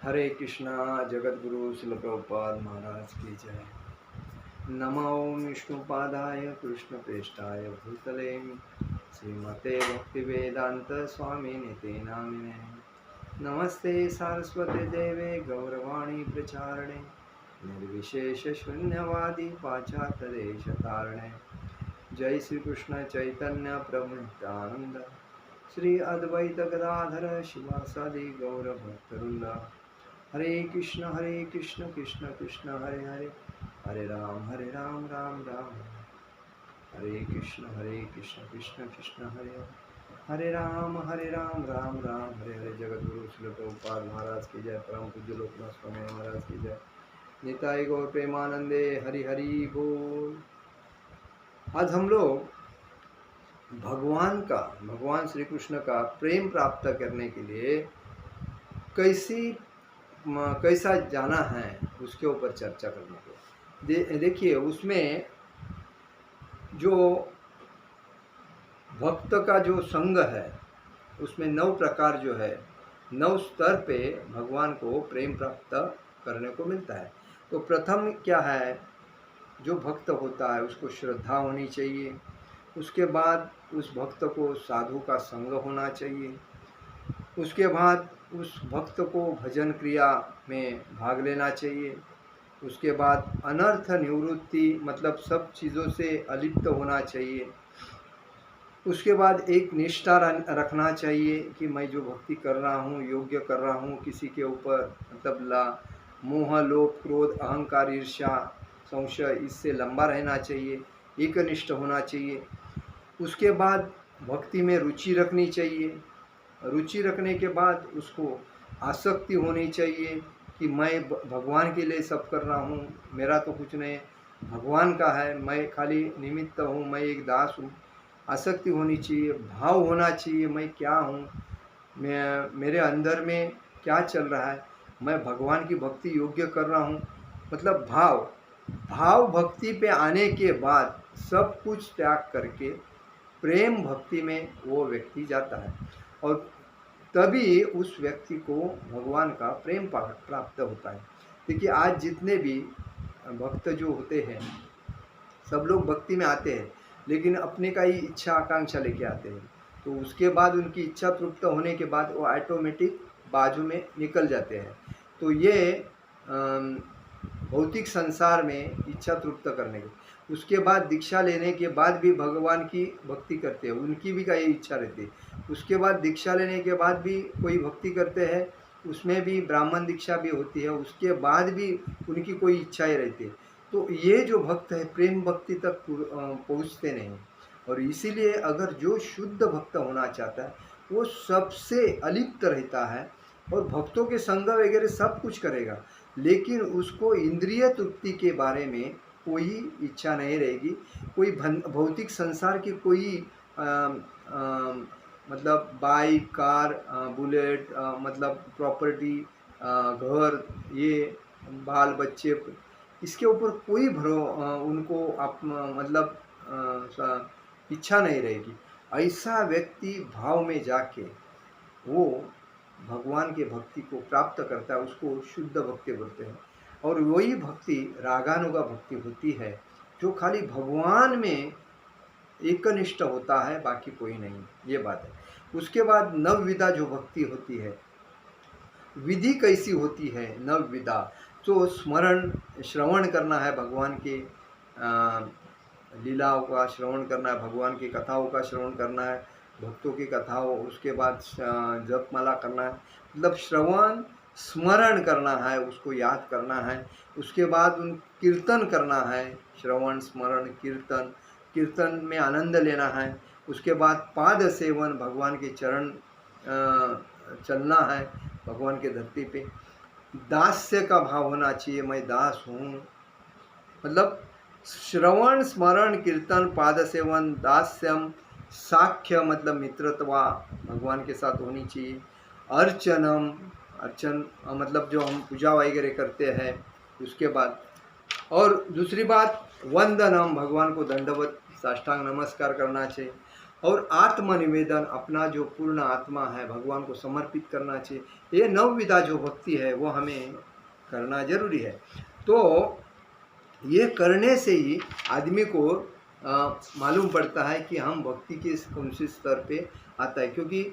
हरे कृष्णा। जगत गुरु शिल प्रभुपाद महाराज की जय। नमो विष्णुपादाय कृष्ण प्रेष्ठाय भूतले श्रीमते भक्ति वेदांत स्वामी निते नामिने। नमस्ते सारस्वती देवे गौरवाणी प्रचारणे निर्विशेष शून्यवादी पाश्चात्य देश तारणे। जय श्री कृष्ण चैतन्य प्रभु नित्यानंद श्री अद्वैत गदाधर शिवासादि गौर भक्तवृंद। हरे कृष्ण कृष्ण कृष्ण हरे हरे, हरे राम राम राम हरे कृष्ण कृष्ण कृष्ण हरे हरे, हरे राम राम हरे हरे। जगत गुरु श्रील प्रभुपाद महाराज की जय। परम पूज्य लोकनाथ स्वामी महाराज की जय। निताई गौर प्रेमानंदे हरि हरि बोल। आज हम लोग भगवान श्री कृष्ण का प्रेम प्राप्त करने के लिए कैसा जाना है उसके ऊपर चर्चा करने को। देखिए उसमें जो भक्त का जो संग है उसमें 9 प्रकार जो है 9 स्तर पे भगवान को प्रेम प्राप्त करने को मिलता है। तो प्रथम क्या है, जो भक्त होता है उसको श्रद्धा होनी चाहिए। उसके बाद उस भक्त को साधु का संग होना चाहिए। उसके बाद उस भक्त को भजन क्रिया में भाग लेना चाहिए। उसके बाद अनर्थ निवृत्ति मतलब सब चीज़ों से अलिप्त होना चाहिए। उसके बाद एक निष्ठा रखना चाहिए कि मैं जो भक्ति कर रहा हूँ योग्य कर रहा हूँ, किसी के ऊपर मतलब मोह लोभ क्रोध अहंकार ईर्ष्या संशय इससे लंबा रहना चाहिए, एकनिष्ठ होना चाहिए। उसके बाद भक्ति में रुचि रखनी चाहिए। रुचि रखने के बाद उसको आसक्ति होनी चाहिए कि मैं भगवान के लिए सब कर रहा हूँ, मेरा तो कुछ नहीं, भगवान का है, मैं खाली निमित्त हूँ, मैं एक दास हूँ। आसक्ति होनी चाहिए। भाव होना चाहिए, मैं क्या हूँ, मेरे अंदर में क्या चल रहा है, मैं भगवान की भक्ति योग्य कर रहा हूँ। मतलब भाव भक्ति पे आने के बाद सब कुछ त्याग करके प्रेम भक्ति में वो व्यक्ति जाता है और तभी उस व्यक्ति को भगवान का प्रेम प्राप्त होता है। देखिए आज जितने भी भक्त जो होते हैं सब लोग भक्ति में आते हैं लेकिन अपने का ही इच्छा आकांक्षा लेके आते हैं। तो उसके बाद उनकी इच्छा तृप्त होने के बाद वो ऑटोमेटिक बाजू में निकल जाते हैं। तो ये भौतिक संसार में इच्छा तृप्त करने के उसके बाद दीक्षा लेने के बाद भी भगवान की भक्ति करते हैं, उनकी भी का ये इच्छा रहती है। उसके बाद दीक्षा लेने के बाद भी कोई भक्ति करते हैं, उसमें भी ब्राह्मण दीक्षा भी होती है, उसके बाद भी उनकी कोई इच्छाएं रहती है। तो ये जो भक्त है प्रेम भक्ति तक पहुँचते नहीं। और इसीलिए अगर जो शुद्ध भक्त होना चाहता है वो सबसे अलिप्त रहता है और भक्तों के संग वगैरह सब कुछ करेगा, लेकिन उसको इंद्रिय तृप्ति के बारे में कोई इच्छा नहीं रहेगी। कोई भौतिक संसार की कोई मतलब बाइक कार बुलेट मतलब प्रॉपर्टी घर ये बाल बच्चे इसके ऊपर कोई उनको आप मतलब इच्छा नहीं रहेगी। ऐसा व्यक्ति भाव में जाके वो भगवान के भक्ति को प्राप्त करता है, उसको शुद्ध भक्ति बोलते हैं। और वही भक्ति रागानुगा भक्ति होती है जो खाली भगवान में एकनिष्ठ होता है, बाकी कोई नहीं, ये बात है। उसके बाद नवविधा जो भक्ति होती है, विधि कैसी होती है नवविधा, तो स्मरण श्रवण करना है, भगवान के लीलाओं का श्रवण करना है, भगवान की कथाओं का श्रवण करना है, भक्तों की कथाओं, उसके बाद जपमाला करना है, मतलब श्रवण स्मरण करना है, उसको याद करना है। उसके बाद उन कीर्तन करना है, श्रवण स्मरण कीर्तन, कीर्तन में आनंद लेना है। उसके बाद पाद सेवन, भगवान के चरण चलना है, भगवान के धरती पे दास्य का भाव होना चाहिए, मैं दास हूँ। मतलब श्रवण स्मरण कीर्तन पाद सेवन दास्यम साख्य मतलब मित्रत्वा भगवान के साथ होनी चाहिए। अर्चन मतलब जो हम पूजा वगैरह करते हैं उसके बाद। और दूसरी बात वंदनम, भगवान को दंडवत साष्टांग नमस्कार करना चाहिए। और आत्मनिवेदन, अपना जो पूर्ण आत्मा है भगवान को समर्पित करना चाहिए। ये नवविधा जो भक्ति है वो हमें करना जरूरी है। तो ये करने से ही आदमी को मालूम पड़ता है कि हम भक्ति के कौन से स्तर पे आता है। क्योंकि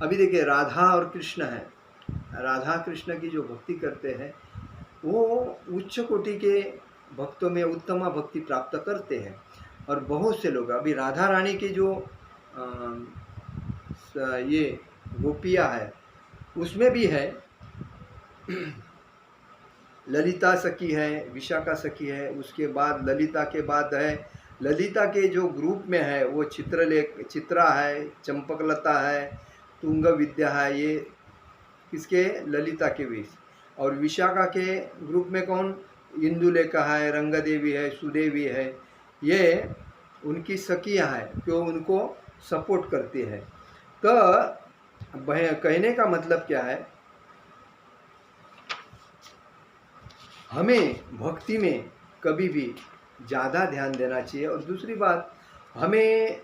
अभी देखिए राधा और कृष्ण है, राधा कृष्ण की जो भक्ति करते हैं वो उच्च कोटि के भक्तों में उत्तम भक्ति प्राप्त करते हैं। और बहुत से लोग अभी राधा रानी के जो ये गोपियाँ है उसमें भी है, ललिता सखी है, विशाखा सखी है, उसके बाद ललिता के बाद है, ललिता के जो ग्रुप में है वो चित्रा है, चंपकलता है, तुंग विद्या है, ये किसके, ललिता के बीच। और विशाखा के ग्रुप में कौन, इंदुलेखा है, रंगदेवी है, सुदेवी है, ये उनकी सखियाँ हैं जो उनको सपोर्ट करती है। तो कहने का मतलब क्या है, हमें भक्ति में कभी भी ज़्यादा ध्यान देना चाहिए। और दूसरी बात, हमें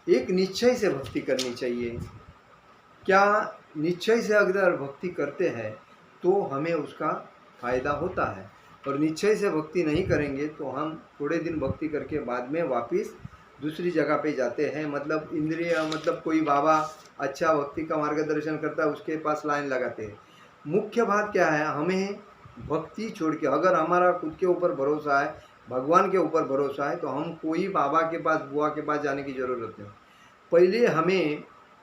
एक निश्चय से भक्ति करनी चाहिए। क्या निश्चय से अगर भक्ति करते हैं तो हमें उसका फ़ायदा होता है, और निश्चय से भक्ति नहीं करेंगे तो हम थोड़े दिन भक्ति करके बाद में वापस दूसरी जगह पे जाते हैं। मतलब इंद्रिय, मतलब कोई बाबा अच्छा भक्ति का मार्गदर्शन करता है उसके पास लाइन लगाते हैं। मुख्य बात क्या है, हमें भक्ति छोड़ के, अगर हमारा खुद के ऊपर भरोसा है, भगवान के ऊपर भरोसा है, तो हम कोई बाबा के पास, बुआ के पास जाने की ज़रूरत नहीं। पहले हमें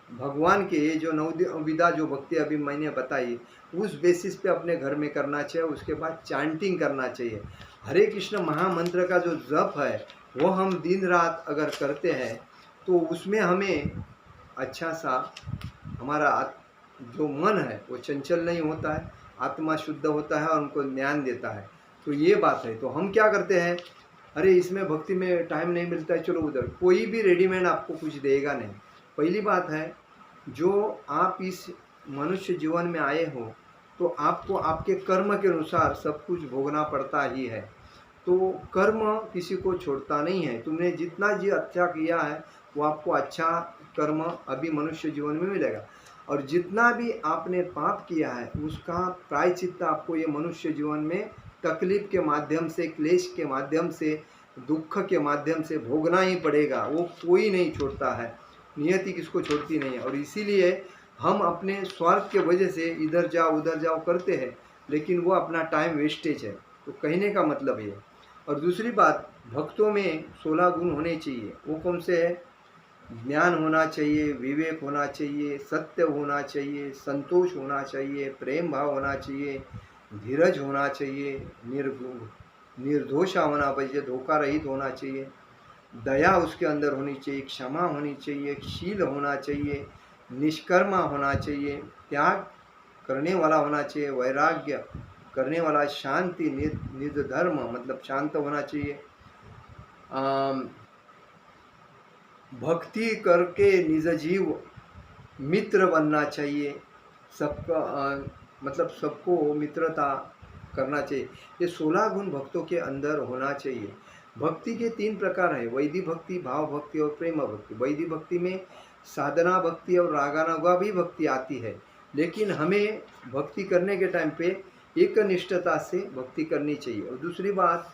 भगवान के जो नवविधा जो भक्ति अभी मैंने बताई उस बेसिस पे अपने घर में करना चाहिए। उसके बाद चांटिंग करना चाहिए। हरे कृष्ण महामंत्र का जो जप है वो हम दिन रात अगर करते हैं तो उसमें हमें अच्छा सा, हमारा जो मन है वो चंचल नहीं होता है, आत्मा शुद्ध होता है और उनको ज्ञान देता है। तो ये बात है। तो हम क्या करते हैं, अरे इसमें भक्ति में टाइम नहीं मिलता है, चलो उधर, कोई भी रेडीमेड आपको कुछ देगा नहीं। पहली बात है, जो आप इस मनुष्य जीवन में आए हो तो आपको आपके कर्म के अनुसार सब कुछ भोगना पड़ता ही है। तो कर्म किसी को छोड़ता नहीं है। तुमने जितना जी अच्छा किया है वो आपको अच्छा कर्म अभी मनुष्य जीवन में मिलेगा, और जितना भी आपने पाप किया है उसका प्रायश्चित्त आपको ये मनुष्य जीवन में तकलीफ के माध्यम से, क्लेश के माध्यम से, दुख के माध्यम से भोगना ही पड़ेगा। वो कोई नहीं छोड़ता है, नियति किसको छोड़ती नहीं है। और इसीलिए हम अपने स्वार्थ के वजह से इधर जाओ उधर जाओ करते हैं, लेकिन वो अपना टाइम वेस्टेज है। तो कहने का मतलब ये। और दूसरी बात, भक्तों में 16 गुण होने चाहिए। वो कौन से है, ज्ञान होना चाहिए, विवेक होना चाहिए, सत्य होना चाहिए, संतोष होना चाहिए, प्रेम भाव होना चाहिए, धीरज होना चाहिए, निर्दोष होना चाहिए, धोखा रहित होना चाहिए, दया उसके अंदर होनी चाहिए, क्षमा होनी चाहिए, शील होना चाहिए, निष्कर्मा होना चाहिए, त्याग करने वाला होना चाहिए, वैराग्य करने वाला, शांति, निधर्म मतलब शांत होना चाहिए, भक्ति करके निज जीव मित्र बनना चाहिए, सबका मतलब सबको मित्रता करना चाहिए। ये 16 गुण भक्तों के अंदर होना चाहिए। भक्ति के 3 प्रकार है, वैदिक भक्ति, भाव भक्ति और प्रेम भक्ति। वैदिक भक्ति में साधना भक्ति और रागानुगा भी भक्ति आती है, लेकिन हमें भक्ति करने के टाइम पे एक निष्ठता से भक्ति करनी चाहिए। और दूसरी बात,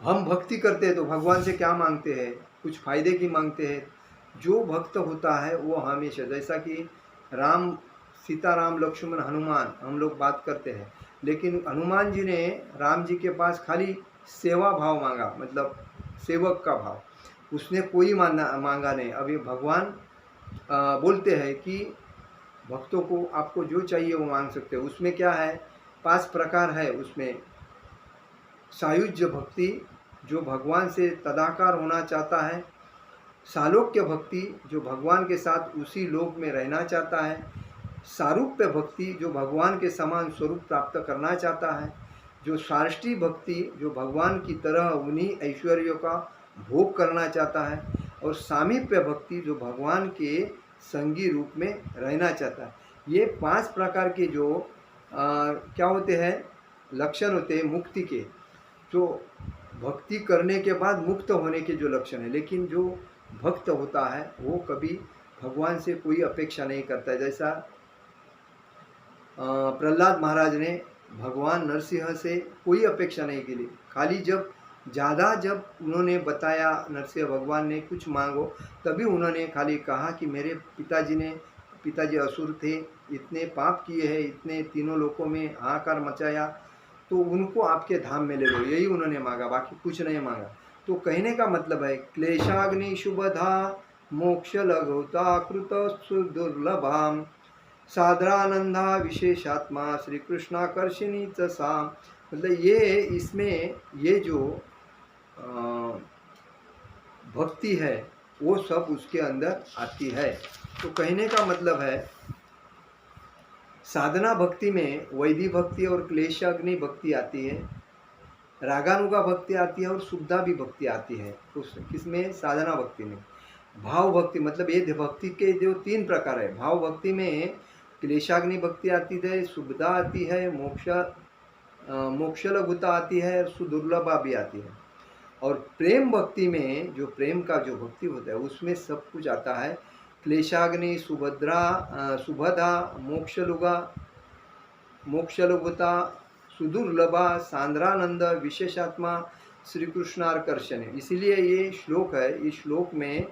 हम भक्ति करते हैं तो भगवान से क्या मांगते हैं, कुछ फायदे की मांगते हैं। जो भक्त होता है वो हमेशा, जैसा कि राम, सीता, राम, लक्ष्मण, हनुमान हम लोग बात करते हैं, लेकिन हनुमान जी ने राम जी के पास खाली सेवा भाव मांगा, मतलब सेवक का भाव, उसने कोई मांगा नहीं। अभी भगवान बोलते हैं कि भक्तों को आपको जो चाहिए वो मांग सकते हो। उसमें क्या है, 5 प्रकार है उसमें। सायुज्य भक्ति, जो भगवान से तदाकार होना चाहता है। सालोक्य भक्ति, जो भगवान के साथ उसी लोक में रहना चाहता है। सारूप्य भक्ति, जो भगवान के समान स्वरूप प्राप्त करना चाहता है। जो साष्टी भक्ति, जो भगवान की तरह उन्हीं ऐश्वर्यों का भोग करना चाहता है। और सामीप्य भक्ति, जो भगवान के संगी रूप में रहना चाहता है। ये 5 प्रकार के जो क्या होते हैं, लक्षण होते हैं मुक्ति के, जो भक्ति करने के बाद मुक्त होने के जो लक्षण है। लेकिन जो भक्त होता है वो कभी भगवान से कोई अपेक्षा नहीं करता है। जैसा प्रहलाद महाराज ने भगवान नरसिंह से कोई अपेक्षा नहीं की, खाली जब जब उन्होंने बताया नरसिंह भगवान ने कुछ मांगो, तभी उन्होंने खाली कहा कि मेरे पिताजी असुर थे, इतने पाप किए हैं, इतने तीनों लोकों में हाहाकार मचाया, तो उनको आपके धाम में ले लो, यही उन्होंने मांगा, बाकी कुछ नहीं मांगा। तो कहने का मतलब है क्लेशाग्नि शुभधा मोक्ष लघुता कृत सुदुर्लभाम साद्रानंदा विशेषात्मा श्री कृष्णाकर्षिणी च सा। मतलब ये इसमें ये जो भक्ति है वो सब उसके अंदर आती है। तो कहने का मतलब है साधना भक्ति में वैदिक भक्ति और क्लेशाग्नि भक्ति आती है, रागानुगा भक्ति आती है और शुद्धा भी भक्ति आती है। उस किसमें? साधना भक्ति में। भाव भक्ति मतलब ये भक्ति के जो 3 प्रकार है। भाव भक्ति में क्लेशाग्नि भक्ति आती है, शुद्धता आती है, मोक्षलघुता आती है, सुदुर्लभा भी आती है। और प्रेम भक्ति में जो प्रेम का जो भक्ति होता है उसमें सब कुछ आता है। क्लेशाग्नि, सुभदा, मोक्षलघुता, सुदुर्लभा, सांद्रानंद, विशेषात्मा, श्री कृष्णाकर्षण। इसीलिए ये श्लोक है, इस श्लोक में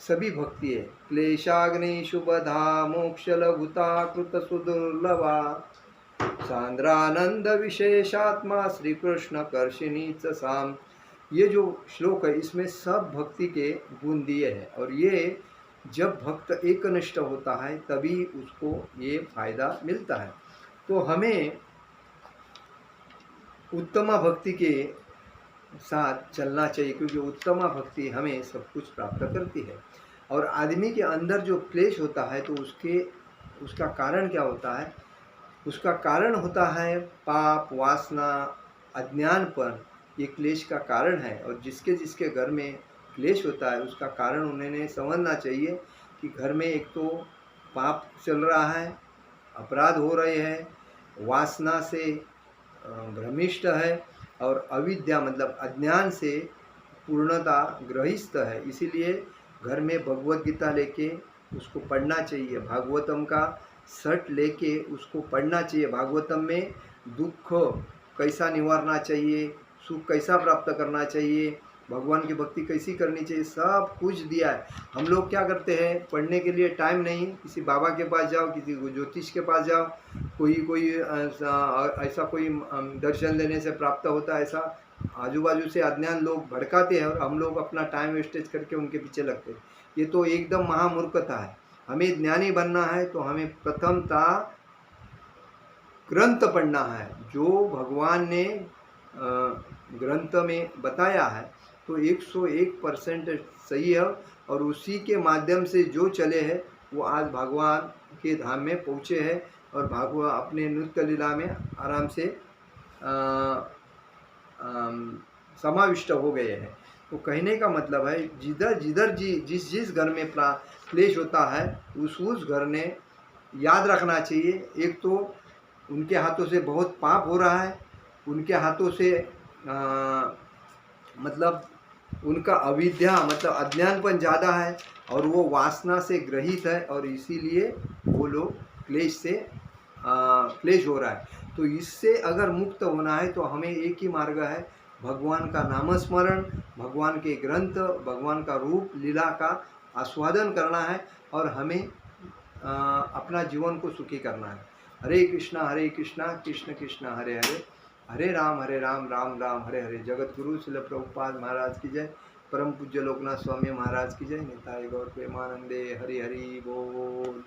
सभी भक्ति है। क्लेशाग्नि शुभधा मोक्षलघुता कृत सुदुर्लभा सांद्रानंद विशेषात्मा श्री कृष्ण कर्षिणी च साम। ये जो श्लोक है इसमें सब भक्ति के गुण दिए हैं, और ये जब भक्त एकनिष्ठ होता है तभी उसको ये फायदा मिलता है। तो हमें उत्तम भक्ति के साथ चलना चाहिए, क्योंकि उत्तम भक्ति हमें सब कुछ प्राप्त करती है। और आदमी के अंदर जो क्लेश होता है तो उसका कारण क्या होता है? उसका कारण होता है पाप, वासना, अज्ञानपन, ये क्लेश का कारण है। और जिसके जिसके घर में क्लेश होता है उसका कारण उन्हें समझना चाहिए कि घर में एक तो पाप चल रहा है, अपराध हो रहे हैं, वासना से भ्रमिष्ट है, और अविद्या मतलब अज्ञान से पूर्णता ग्रहिस्थ है। इसीलिए घर में भगवत गीता लेके उसको पढ़ना चाहिए, भागवतम का सट लेके उसको पढ़ना चाहिए। भागवतम में दुख कैसा निवारना चाहिए, सुख कैसा प्राप्त करना चाहिए, भगवान की भक्ति कैसी करनी चाहिए, सब कुछ दिया है। हम लोग क्या करते हैं, पढ़ने के लिए टाइम नहीं, किसी बाबा के पास जाओ, किसी ज्योतिष के पास जाओ, कोई ऐसा कोई दर्शन देने से प्राप्त होता है, ऐसा आजू बाजू से अज्ञान लोग भड़काते हैं और हम लोग अपना टाइम वेस्टेज करके उनके पीछे लगते हैं। ये तो एकदम महामूर्खता है। हमें ज्ञानी बनना है तो हमें प्रथमता ग्रंथ पढ़ना है, जो भगवान ने ग्रंथ में बताया है तो 101% सही है, और उसी के माध्यम से जो चले हैं वो आज भगवान के धाम में पहुँचे हैं और भगवान अपने नृत्य लीला में आराम से समाविष्ट हो गए हैं। तो कहने का मतलब है जिधर जिस घर में क्लेश होता है उस घर ने याद रखना चाहिए, एक तो उनके हाथों से बहुत पाप हो रहा है, उनके हाथों से मतलब उनका अविद्या मतलब अज्ञानपन ज़्यादा है, और वो वासना से ग्रहित है, और इसीलिए वो लोग क्लेश हो रहा है। तो इससे अगर मुक्त होना है तो हमें एक ही मार्ग है, भगवान का नामस्मरण, भगवान के ग्रंथ, भगवान का रूप लीला का आस्वादन करना है, और हमें अपना जीवन को सुखी करना है। हरे कृष्णा कृष्ण कृष्ण हरे हरे, हरे राम राम राम हरे हरे। जगत गुरु श्रील प्रभुपाद महाराज की जय, परम पूज्य लोकनाथ स्वामी महाराज की जय। निताय गौर प्रेमानंदे, हरि हरि बोल।